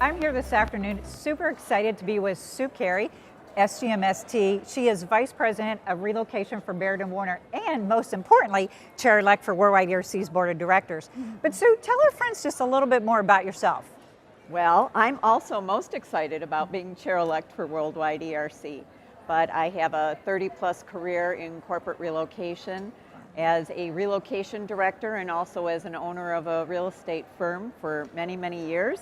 I'm here this afternoon, super excited to be with Sue Carey, SGMST. She is Vice President of Relocation for Baird & Warner and, most importantly, Chair-elect for Worldwide ERC's Board of Directors. But Sue, tell our friends just a little bit more about yourself. Well, I'm also most excited about being Chair-elect for Worldwide ERC, but I have a 30-plus career in corporate relocation as a relocation director and also as an owner of a real estate firm for many, many years.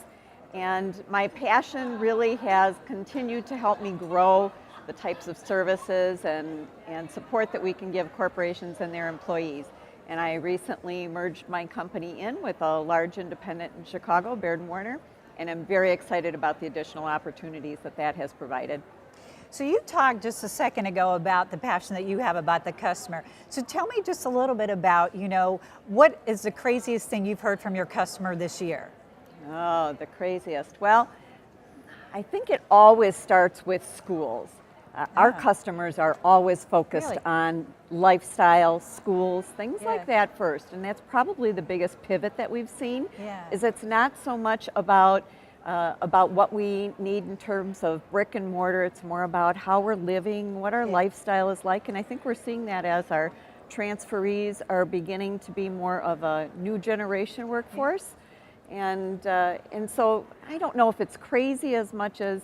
And my passion really has continued to help me grow the types of services and support that we can give corporations and their employees. And I recently merged my company in with a large independent in Chicago, Baird & Warner, and I'm very excited about the additional opportunities that that has provided. So you talked just a second ago about the passion that you have about the customer. So tell me just a little bit about, what is the craziest thing you've heard from your customer this year? Oh, the craziest. Well, I think it always starts with schools. Our customers are always focused on lifestyle, schools, things like that first. And that's probably the biggest pivot that we've seen, is it's not so much about what we need in terms of brick and mortar. It's more about how we're living, what our lifestyle is like. And I think we're seeing that as our transferees are beginning to be more of a new generation workforce. And so I don't know if it's crazy as much as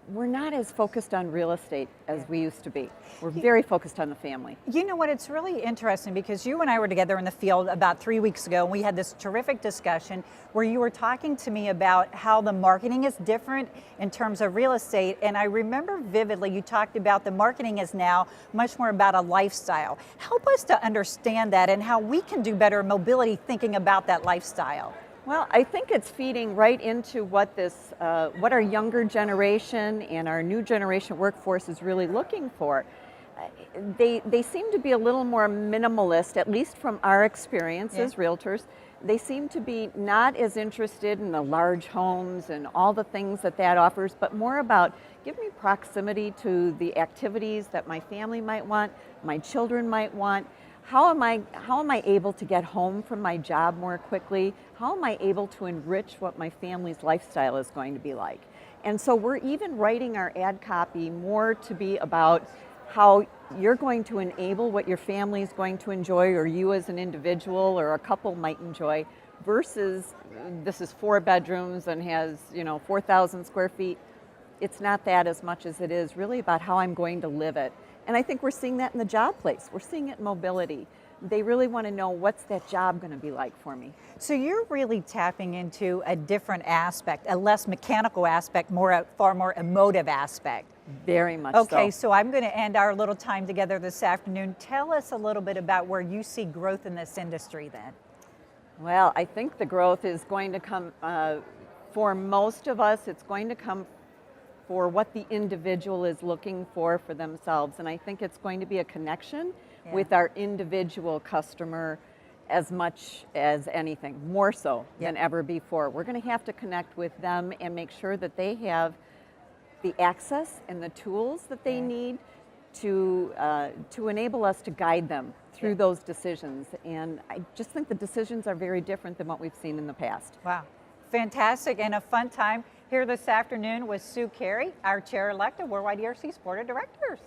we're not as focused on real estate as we used to be. We're very focused on the family. You know what, it's really interesting because you and I were together in the field about 3 weeks ago and we had this terrific discussion where you were talking to me about how the marketing is different in terms of real estate. And I remember vividly you talked about the marketing is now much more about a lifestyle. Help us to understand that and how we can do better mobility thinking about that lifestyle. Well, I think it's feeding right into what our younger generation and our new generation workforce is really looking for. They seem to be a little more minimalist, at least from our experience as realtors. They seem to be not as interested in the large homes and all the things that offers, but more about give me proximity to the activities that my family might want, my children might want. How am I able to get home from my job more quickly? How am I able to enrich what my family's lifestyle is going to be like? And so we're even writing our ad copy more to be about how you're going to enable what your family is going to enjoy or you as an individual or a couple might enjoy versus this is 4 bedrooms and has 4,000 square feet. It's not that as much as it is really about how I'm going to live it. And I think we're seeing that in the job place. We're seeing it in mobility. They really want to know what's that job going to be like for me. So you're really tapping into a different aspect, a less mechanical aspect, far more emotive aspect. Very much so. Okay, so I'm going to end our little time together this afternoon. Tell us a little bit about where you see growth in this industry then. Well, I think the growth is going to come, for most of us, it's going to come for what the individual is looking for themselves. And I think it's going to be a connection with our individual customer as much as anything, more so than ever before. We're going to have to connect with them and make sure that they have the access and the tools that they need to enable us to guide them through those decisions. And I just think the decisions are very different than what we've seen in the past. Wow. Fantastic and a fun time here this afternoon with Sue Carey, our Chair-elect of Worldwide ERC's Board of Directors.